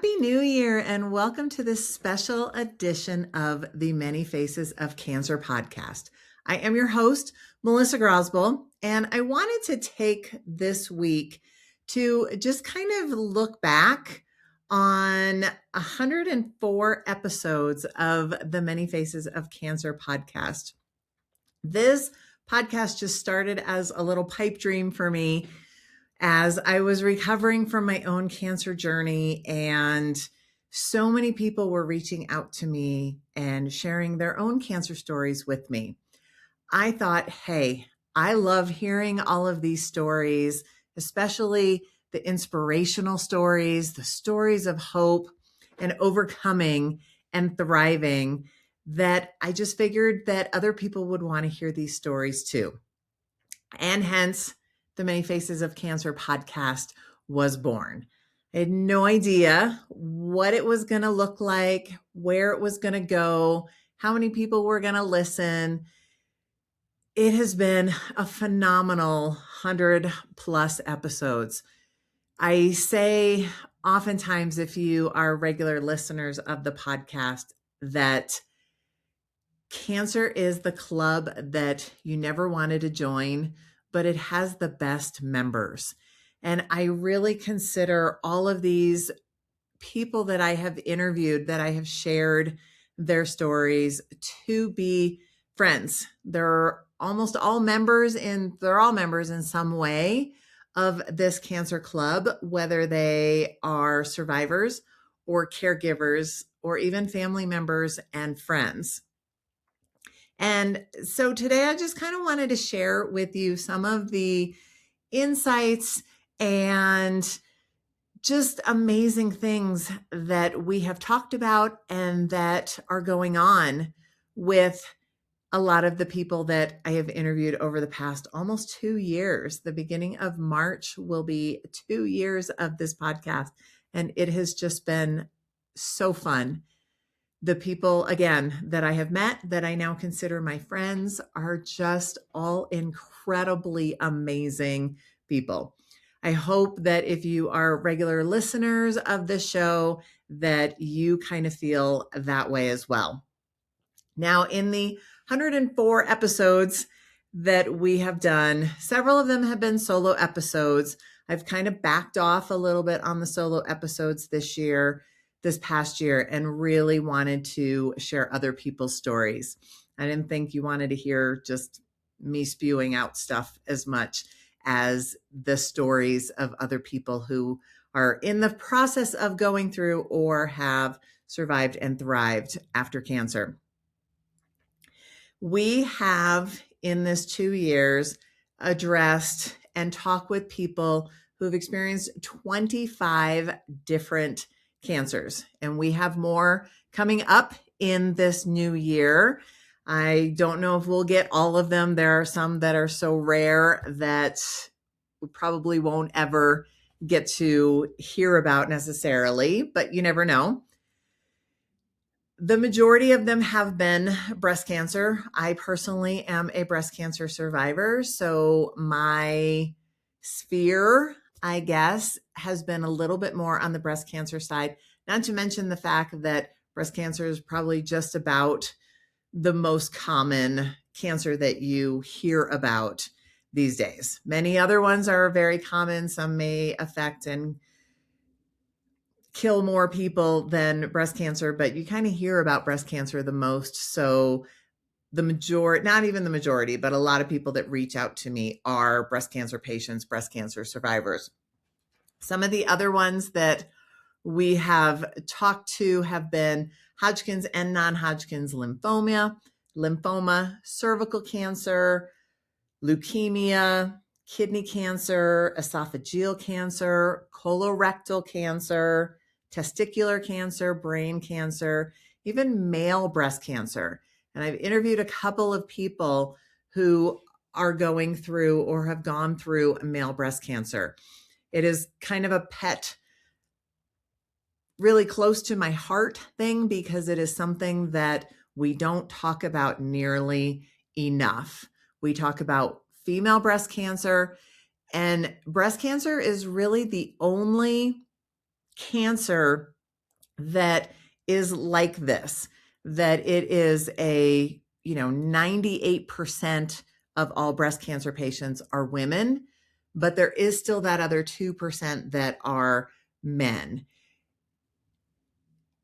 Happy New Year and welcome to this special edition of the Many Faces of Cancer podcast. I am your host, Melissa Grosboll, and I wanted to take this week to just kind of look back on 104 episodes of the Many Faces of Cancer podcast. This podcast just started as a little pipe dream for me as I was recovering from my own cancer journey, and so many people were reaching out to me and sharing their own cancer stories with me. I thought, hey, I love hearing all of these stories, especially the inspirational stories, the stories of hope and overcoming and thriving, that I just figured that other people would want to hear these stories too. And hence, the Many Faces of Cancer podcast was born. I had no idea what it was going to look like, where it was going to go, how many people were going to listen. It has been a phenomenal 100+ episodes. I say oftentimes, if you are regular listeners of the podcast, that cancer is the club that you never wanted to join, but it has the best members. And I really consider all of these people that I have interviewed, that I have shared their stories, to be friends. They're almost all members they're all members in some way of this cancer club, whether they are survivors or caregivers or even family members and friends. And so today I just kind of wanted to share with you some of the insights and just amazing things that we have talked about and that are going on with a lot of the people that I have interviewed over the past almost 2 years. The beginning of March will be 2 years of this podcast, and it has just been so fun. The people, again, that I have met, that I now consider my friends, are just all incredibly amazing people. I hope that if you are regular listeners of this show, that you kind of feel that way as well. Now, in the 104 episodes that we have done, several of them have been solo episodes. I've kind of backed off a little bit on the solo episodes this past year, and really wanted to share other people's stories. I didn't think you wanted to hear just me spewing out stuff as much as the stories of other people who are in the process of going through or have survived and thrived after cancer. We have, in this 2 years, addressed and talked with people who've experienced 25 different cancers, and we have more coming up in this new year. I don't know if we'll get all of them. There are some that are so rare that we probably won't ever get to hear about necessarily, but you never know. The majority of them have been breast cancer. I personally am a breast cancer survivor, so my sphere, I guess, has been a little bit more on the breast cancer side, not to mention the fact that breast cancer is probably just about the most common cancer that you hear about these days. Many other ones are very common. Some may affect and kill more people than breast cancer, but you kind of hear about breast cancer the most. So the majority, not even the majority, but a lot of people that reach out to me are breast cancer patients, breast cancer survivors. Some of the other ones that we have talked to have been Hodgkin's and non-Hodgkin's lymphoma, cervical cancer, leukemia, kidney cancer, esophageal cancer, colorectal cancer, testicular cancer, brain cancer, even male breast cancer. And I've interviewed a couple of people who are going through or have gone through male breast cancer. It is kind of a pet, really close to my heart thing, because it is something that we don't talk about nearly enough. We talk about female breast cancer, and breast cancer is really the only cancer that is like this, that it is 98% of all breast cancer patients are women, but there is still that other 2% that are men.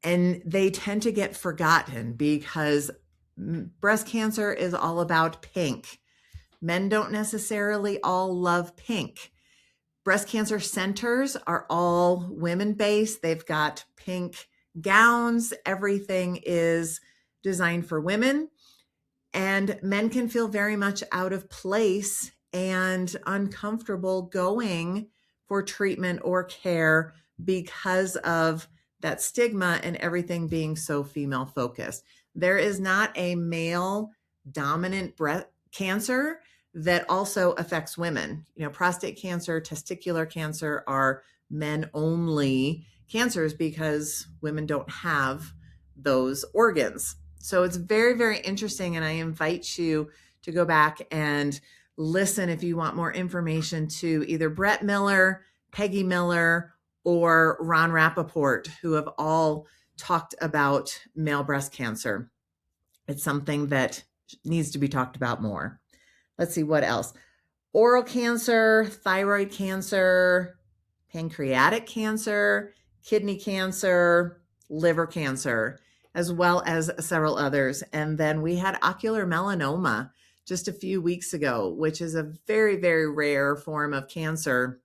And they tend to get forgotten because breast cancer is all about pink. Men don't necessarily all love pink. Breast cancer centers are all women-based. They've got pink gowns. Everything is designed for women. And men can feel very much out of place and uncomfortable going for treatment or care because of that stigma and everything being so female focused. There is not a male dominant breast cancer that also affects women. Prostate cancer, testicular cancer are men only cancers because women don't have those organs. So it's very, very interesting. And I invite you to go back and listen if you want more information to either Brett Miller, Peggy Miller, or Ron Rappaport, who have all talked about male breast cancer. It's something that needs to be talked about more. Let's see what else. Oral cancer, thyroid cancer, pancreatic cancer, kidney cancer, liver cancer, as well as several others. And then we had ocular melanoma just a few weeks ago, which is a very, very rare form of cancer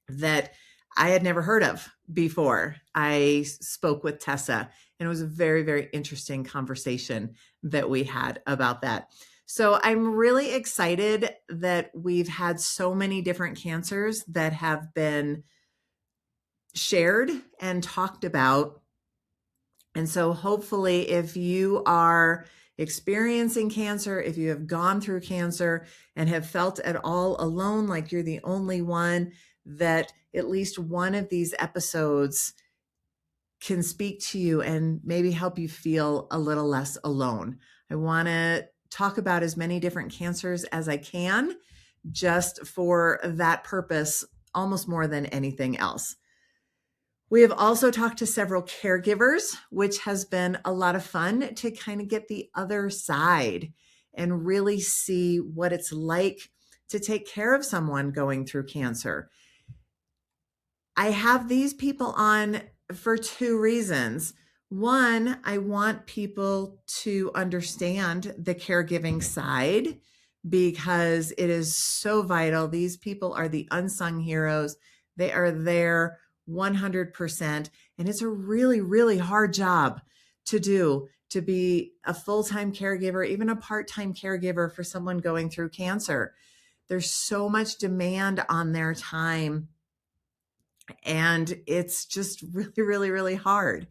that I had never heard of before. I spoke with Tessa, and it was a very, very interesting conversation that we had about that. So I'm really excited that we've had so many different cancers that have been shared and talked about. And so hopefully if you are experiencing cancer, if you have gone through cancer and have felt at all alone, like you're the only one, that at least one of these episodes can speak to you and maybe help you feel a little less alone. I want to talk about as many different cancers as I can, just for that purpose, almost more than anything else. We have also talked to several caregivers, which has been a lot of fun to kind of get the other side and really see what it's like to take care of someone going through cancer. I have these people on for two reasons. One, I want people to understand the caregiving side because it is so vital. These people are the unsung heroes. They are there 100%. And it's a really, really hard job to do, to be a full-time caregiver, even a part-time caregiver for someone going through cancer. There's so much demand on their time. And it's just really, really, really hard.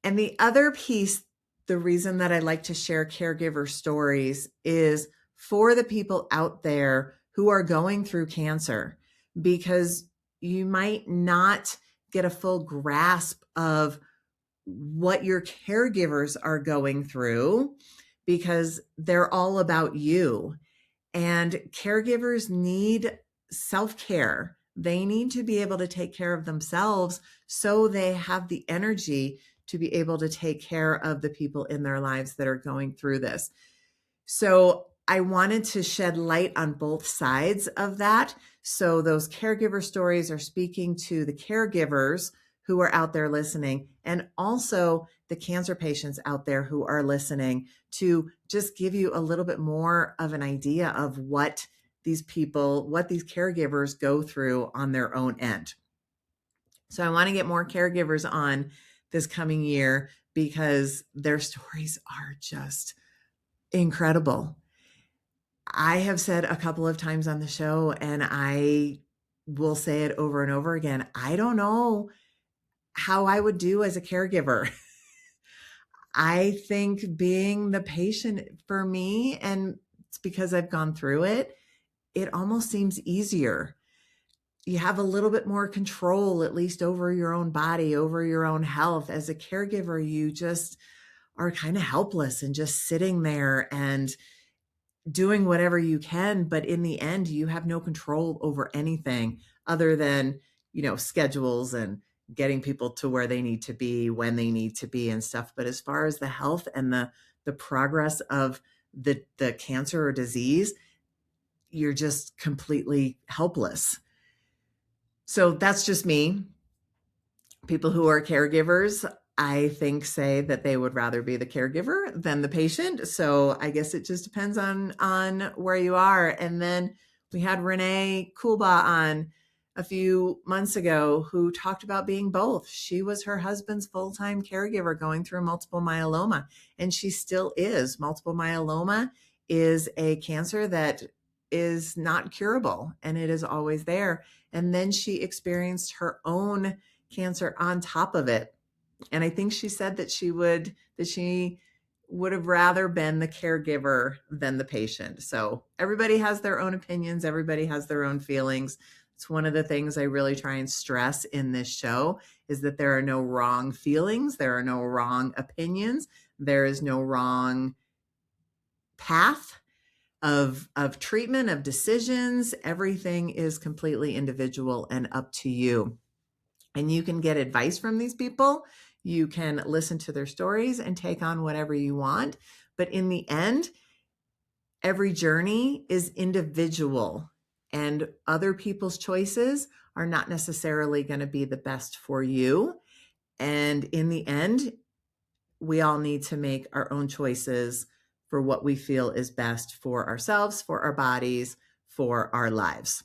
And the other piece, the reason that I like to share caregiver stories is for the people out there who are going through cancer, because you might not get a full grasp of what your caregivers are going through because they're all about you. And caregivers need self-care. They need to be able to take care of themselves so they have the energy to be able to take care of the people in their lives that are going through this. So I wanted to shed light on both sides of that. So those caregiver stories are speaking to the caregivers who are out there listening, and also the cancer patients out there who are listening, to just give you a little bit more of an idea of what these people, what these caregivers go through on their own end. So I want to get more caregivers on this coming year because their stories are just incredible. I have said a couple of times on the show, and I will say it over and over again, I don't know how I would do as a caregiver. I think being the patient for me, and it's because I've gone through it, it almost seems easier. You have a little bit more control, at least over your own body, over your own health. As a caregiver, you just are kind of helpless and just sitting there and doing whatever you can. But in the end, you have no control over anything other than, schedules and getting people to where they need to be, when they need to be and stuff. But as far as the health and the progress of the cancer or disease, you're just completely helpless. So that's just me. People who are caregivers, I think, say that they would rather be the caregiver than the patient. So I guess it just depends on where you are. And then we had Renee Kulba on a few months ago who talked about being both. She was her husband's full-time caregiver going through multiple myeloma, and she still is. Multiple myeloma is a cancer that is not curable, and it is always there. And then she experienced her own cancer on top of it. And I think she said that she would have rather been the caregiver than the patient. So everybody has their own opinions. Everybody has their own feelings. It's one of the things I really try and stress in this show is that there are no wrong feelings. There are no wrong opinions. There is no wrong path of treatment, of decisions. Everything is completely individual and up to you. And you can get advice from these people. You can listen to their stories and take on whatever you want. But in the end, every journey is individual, and other people's choices are not necessarily going to be the best for you. And in the end, we all need to make our own choices for what we feel is best for ourselves, for our bodies, for our lives.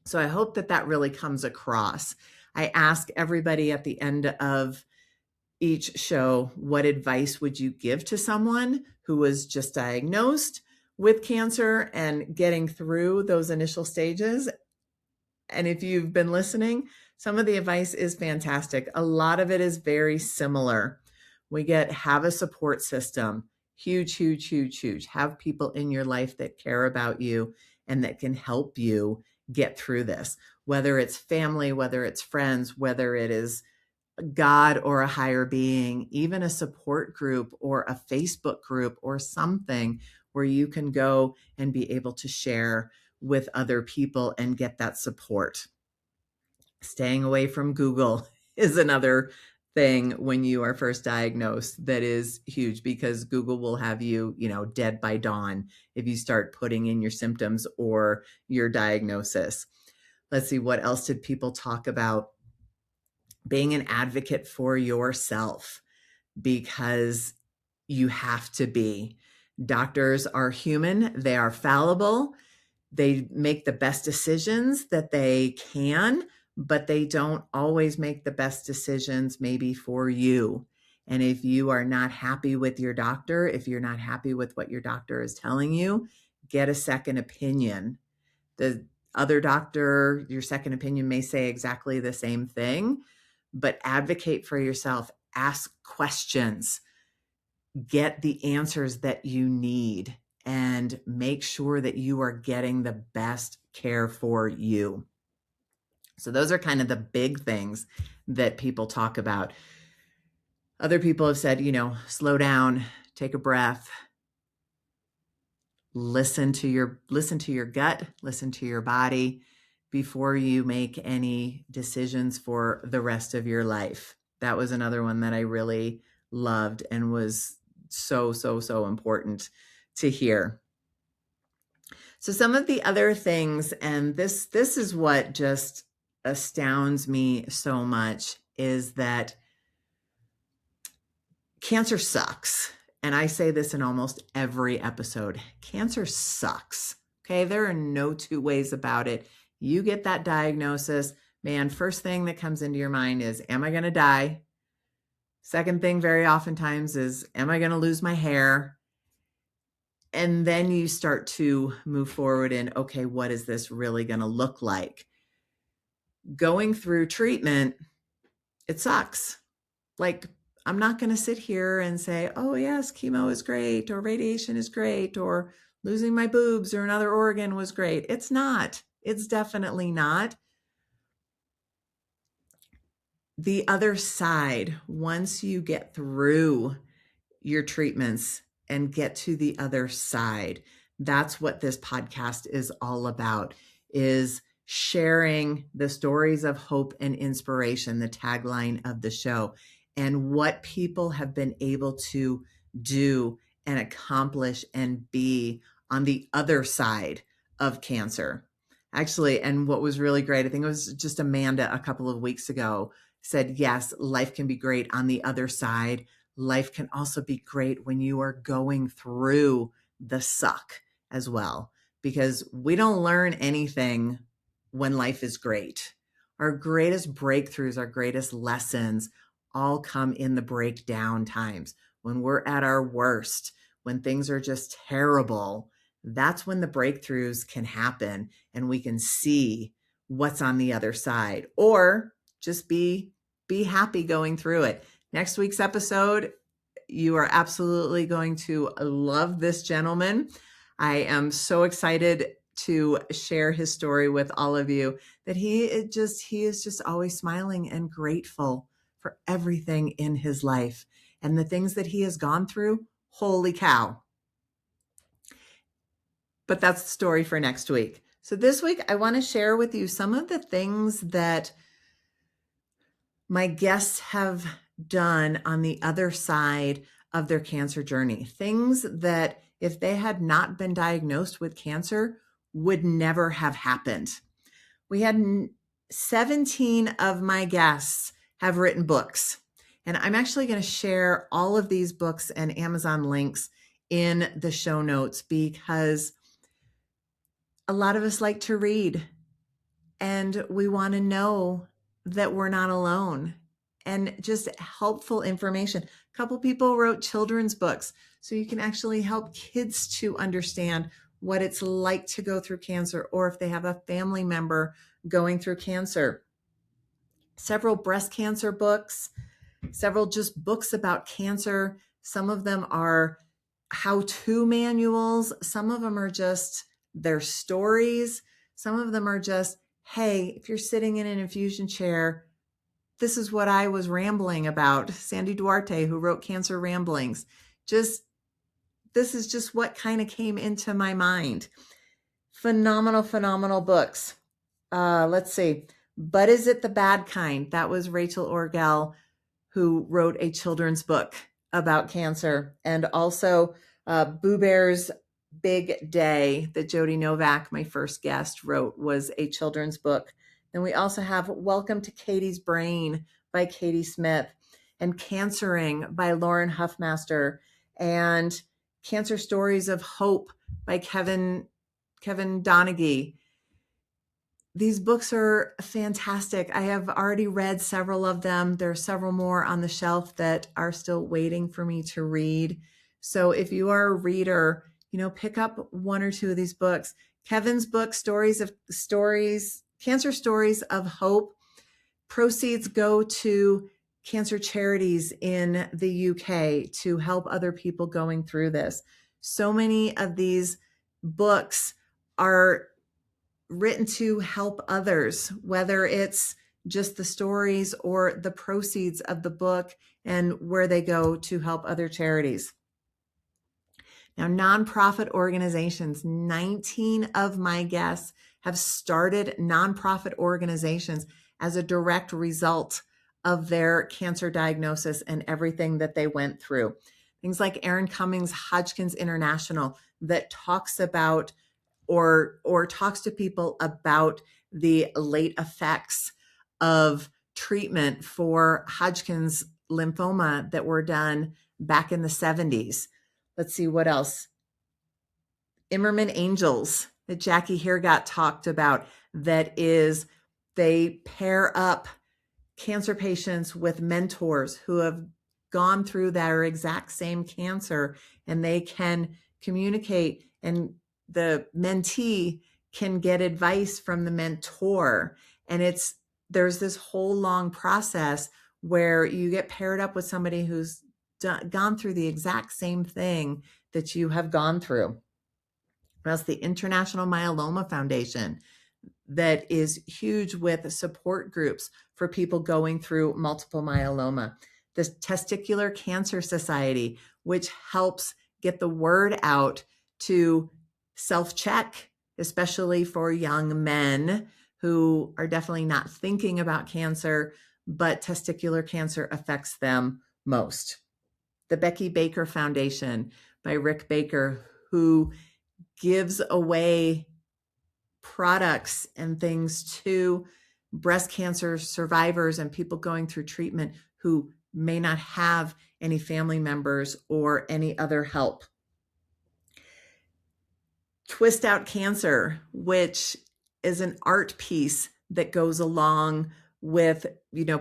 So I hope that really comes across. I ask everybody at the end of each show, what advice would you give to someone who was just diagnosed with cancer and getting through those initial stages? And if you've been listening, some of the advice is fantastic. A lot of it is very similar. We have a support system. Huge, huge, huge, huge. Have people in your life that care about you and that can help you get through this, whether it's family, whether it's friends, whether it is God or a higher being, even a support group or a Facebook group or something where you can go and be able to share with other people and get that support. Staying away from Google is another thing when you are first diagnosed that is huge, because Google will have you, dead by dawn if you start putting in your symptoms or your diagnosis. Let's see, what else did people talk about? Being an advocate for yourself, because you have to be. Doctors are human. They are fallible. They make the best decisions that they can, but they don't always make the best decisions maybe for you. And if you are not happy with your doctor, if you're not happy with what your doctor is telling you, get a second opinion. The other doctor, your second opinion may say exactly the same thing, but advocate for yourself. Ask questions. Get the answers that you need, and make sure that you are getting the best care for you. So those are kind of the big things that people talk about. Other people have said, slow down, take a breath, listen to your gut, listen to your body before you make any decisions for the rest of your life. That was another one that I really loved and was so, so, so important to hear. So some of the other things, and this is what just astounds me so much, is that cancer sucks. And I say this in almost every episode. Cancer sucks. Okay. There are no two ways about it. You get that diagnosis, man, first thing that comes into your mind is, am I going to die? Second thing very oftentimes is, am I going to lose my hair? And then you start to move forward in, okay, what is this really going to look like? Going through treatment, it sucks. Like, I'm not going to sit here and say, oh yes, chemo is great, or radiation is great, or losing my boobs or another organ was great. It's not. It's definitely not. The other side, once you get through your treatments and get to the other side, that's what this podcast is all about, is sharing the stories of hope and inspiration, the tagline of the show, and what people have been able to do and accomplish and be on the other side of cancer. Actually, and what was really great, I think it was just Amanda a couple of weeks ago said, yes, life can be great on the other side. Life can also be great when you are going through the suck as well, because we don't learn anything when life is great. Our greatest breakthroughs, our greatest lessons all come in the breakdown times. When we're at our worst, when things are just terrible, that's when the breakthroughs can happen and we can see what's on the other side, or just be happy going through it. Next week's episode, you are absolutely going to love this gentleman. I am so excited to share his story with all of you, that he is just always smiling and grateful for everything in his life and the things that he has gone through. Holy cow. But that's the story for next week. So this week, I want to share with you some of the things that my guests have done on the other side of their cancer journey. Things that, if they had not been diagnosed with cancer, would never have happened. We had 17 of my guests have written books. And I'm actually going to share all of these books and Amazon links in the show notes, because a lot of us like to read and we want to know that we're not alone, and just helpful information. A couple people wrote children's books, so you can actually help kids to understand what it's like to go through cancer, or if they have a family member going through cancer. Several breast cancer books, several just books about cancer. Some of them are how-to manuals. Some of them are just their stories. Some of them are just, hey, if you're sitting in an infusion chair, this is what I was rambling about. Sandy Duarte, who wrote Cancer Ramblings. This is just what kind of came into my mind. Phenomenal, phenomenal books. Let's see. But Is It the Bad Kind? That was Rachel Orgel, who wrote a children's book about cancer. And also Boo Bear's Big Day, that Jody Novak, my first guest, wrote, was a children's book. Then we also have Welcome to Katie's Brain by Katie Smith, and Cancering by Lauren Huffmaster, and Cancer Stories of Hope by Kevin Donaghy. These books are fantastic. I have already read several of them. There are several more on the shelf that are still waiting for me to read. So if you are a reader, pick up one or two of these books. Kevin's book, Cancer Stories of Hope, proceeds go to cancer charities in the UK to help other people going through this. So many of these books are written to help others, whether it's just the stories or the proceeds of the book and where they go to help other charities. Now, nonprofit organizations, 19 of my guests have started nonprofit organizations as a direct result of their cancer diagnosis and everything that they went through. Things like Erin Cummings Hodgkin's International, that talks about or talks to people about the late effects of treatment for Hodgkin's lymphoma that were done back in the 70s. Let's see what else. Immerman Angels, that Jackie Hergott talked about, that is, they pair up cancer patients with mentors who have gone through their exact same cancer, and they can communicate, and the mentee can get advice from the mentor. And there's this whole long process where you get paired up with somebody who's gone through the exact same thing that you have gone through. Plus the International Myeloma Foundation, that is huge with support groups for people going through multiple myeloma. The Testicular Cancer Society, which helps get the word out to self-check, especially for young men who are definitely not thinking about cancer, but testicular cancer affects them most. The Becky Baker Foundation by Rick Baker, who gives away products and things to breast cancer survivors and people going through treatment who may not have any family members or any other help. Twist Out Cancer, which is an art piece that goes along with,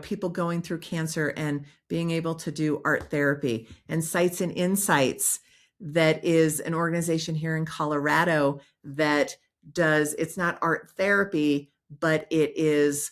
people going through cancer and being able to do art therapy. And Sights and Insights, that is an organization here in Colorado that it's not art therapy, but it is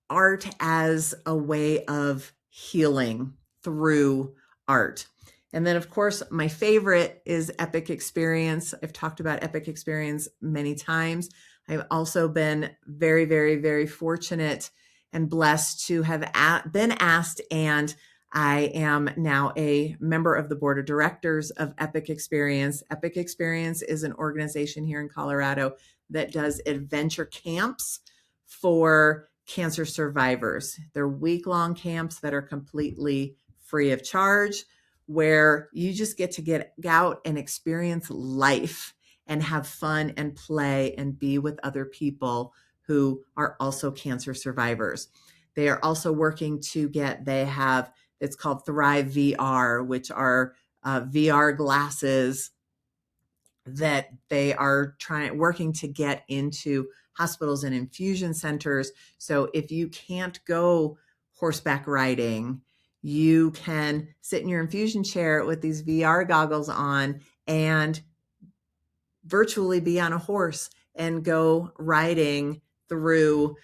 art as a way of healing through art. And then, of course, my favorite is Epic Experience. I've talked about Epic Experience many times. I've also been very, very, very fortunate and blessed to have been asked, and I am now a member of the board of directors of Epic Experience. Epic Experience is an organization here in Colorado that does adventure camps for cancer survivors. They're week-long camps that are completely free of charge, where you just get to get out and experience life and have fun and play and be with other people who are also cancer survivors. They are also working to it's called Thrive VR, which are VR glasses that they are working to get into hospitals and infusion centers. So if you can't go horseback riding, you can sit in your infusion chair with these VR goggles on and virtually be on a horse and go riding through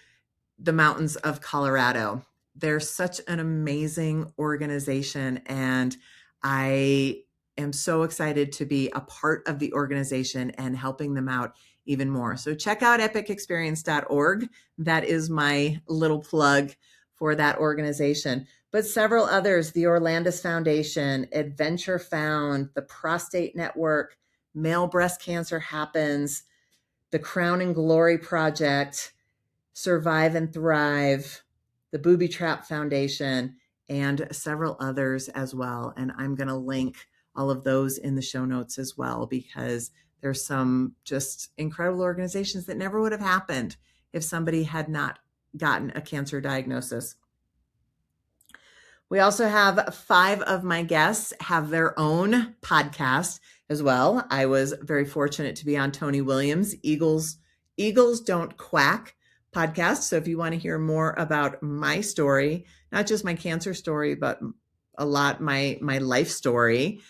the mountains of Colorado. They're such an amazing organization, and I am so excited to be a part of the organization and helping them out even more. So check out epicexperience.org. That is my little plug for that organization. But several others, the Orlandis Foundation, Adventure Found, the Prostate Network, Male Breast Cancer Happens, the Crown and Glory Project, Survive and Thrive, the Booby Trap Foundation, and several others as well. And I'm going to link all of those in the show notes as well, because there's some just incredible organizations that never would have happened if somebody had not gotten a cancer diagnosis. We also have 5 of my guests have their own podcast as well. I was very fortunate to be on Tony Williams' Eagles Don't Quack podcast. So if you want to hear more about my story, not just my cancer story, but a lot my life story,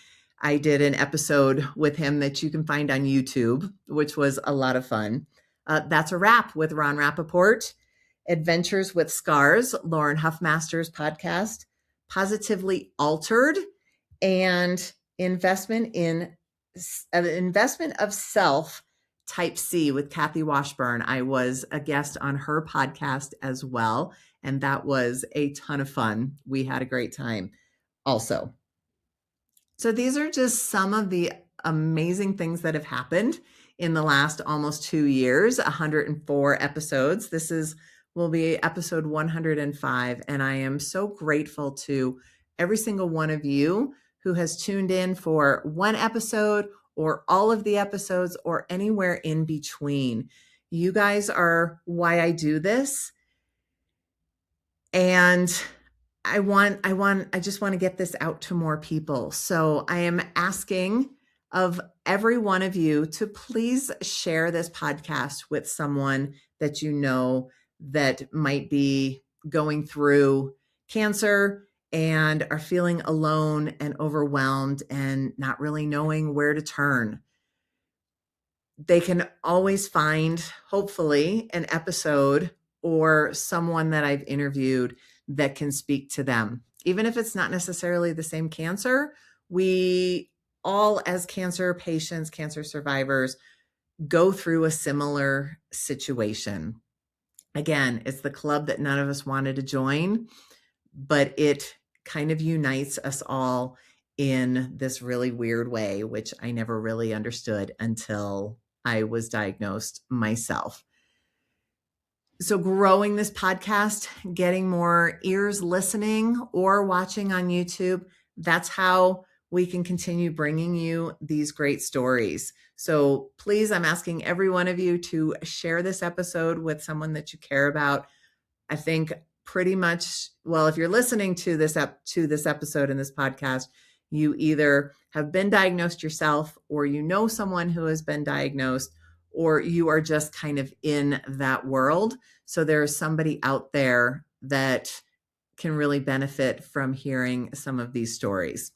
I did an episode with him that you can find on YouTube, which was a lot of fun. That's a Wrap with Ron Rappaport, Adventures with Scars, Lauren Huffmaster's podcast, Positively Altered, and Investment of Self Type C with Kathy Washburn. I was a guest on her podcast as well, and that was a ton of fun. We had a great time also. So these are just some of the amazing things that have happened in the last almost 2 years, 104 episodes. This will be episode 105. And I am so grateful to every single one of you who has tuned in for one episode or all of the episodes or anywhere in between. You guys are why I do this. And I just want to get this out to more people. So I am asking of every one of you to please share this podcast with someone that you know that might be going through cancer and are feeling alone and overwhelmed and not really knowing where to turn. They can always find, hopefully, an episode or someone that I've interviewed that can speak to them. Even if it's not necessarily the same cancer, we all, as cancer patients, cancer survivors, go through a similar situation. Again, it's the club that none of us wanted to join, but it kind of unites us all in this really weird way, which I never really understood until I was diagnosed myself. So growing this podcast, getting more ears listening or watching on YouTube, that's how we can continue bringing you these great stories. So please, I'm asking every one of you to share this episode with someone that you care about. I think pretty much, well, if you're listening to this episode in this podcast, you either have been diagnosed yourself, or you know someone who has been diagnosed, or you are just kind of in that world. So there's somebody out there that can really benefit from hearing some of these stories.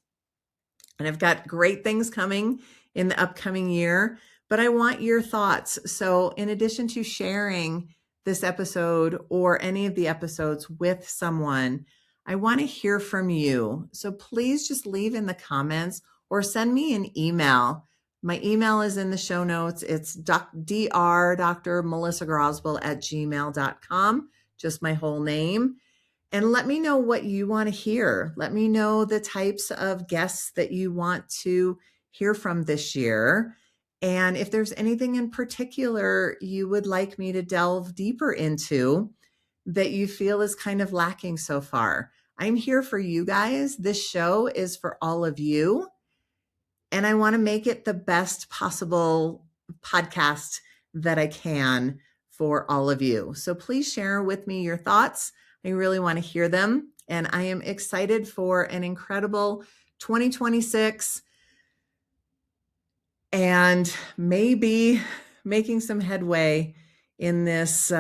And I've got great things coming in the upcoming year, but I want your thoughts. So in addition to sharing this episode or any of the episodes with someone, I want to hear from you. So please just leave in the comments or send me an email. My email is in the show notes. It's Dr. Melissa Grosboll at gmail.com, just my whole name. And let me know what you want to hear. Let me know the types of guests that you want to hear from this year. And if there's anything in particular you would like me to delve deeper into that you feel is kind of lacking so far, I'm here for you guys. This show is for all of you. And I want to make it the best possible podcast that I can for all of you. So please share with me your thoughts. I really want to hear them. And I am excited for an incredible 2026 and maybe making some headway in this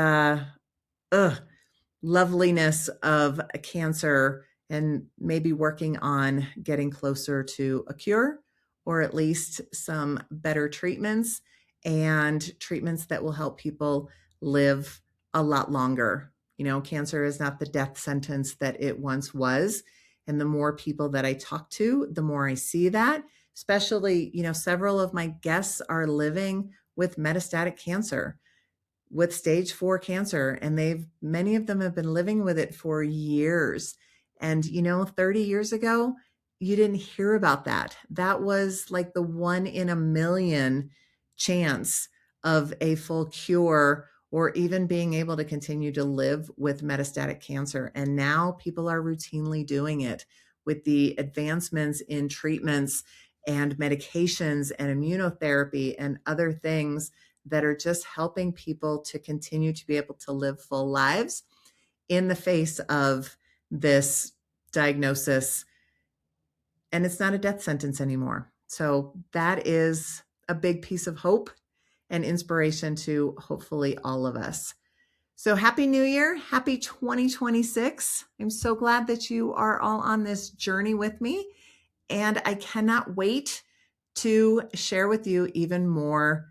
loveliness of cancer, and maybe working on getting closer to a cure, or at least some better treatments, and treatments that will help people live a lot longer. You know, cancer is not the death sentence that it once was. And the more people that I talk to, the more I see that. Especially, you know, several of my guests are living with metastatic cancer, with stage 4 cancer, and many of them have been living with it for years. And, you know, 30 years ago, you didn't hear about that. That was like the 1 in a million chance of a full cure, or even being able to continue to live with metastatic cancer. And now people are routinely doing it with the advancements in treatments and medications and immunotherapy and other things that are just helping people to continue to be able to live full lives in the face of this diagnosis. And it's not a death sentence anymore. So that is a big piece of hope and inspiration to hopefully all of us. So happy New Year. Happy 2026. I'm so glad that you are all on this journey with me. And I cannot wait to share with you even more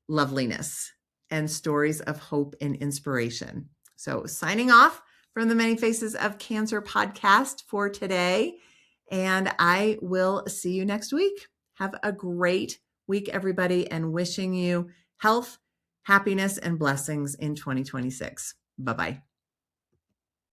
loveliness and stories of hope and inspiration. So signing off from the Many Faces of Cancer podcast for today. And I will see you next week. Have a great week, everybody, and wishing you health, happiness, and blessings in 2026. Bye-bye.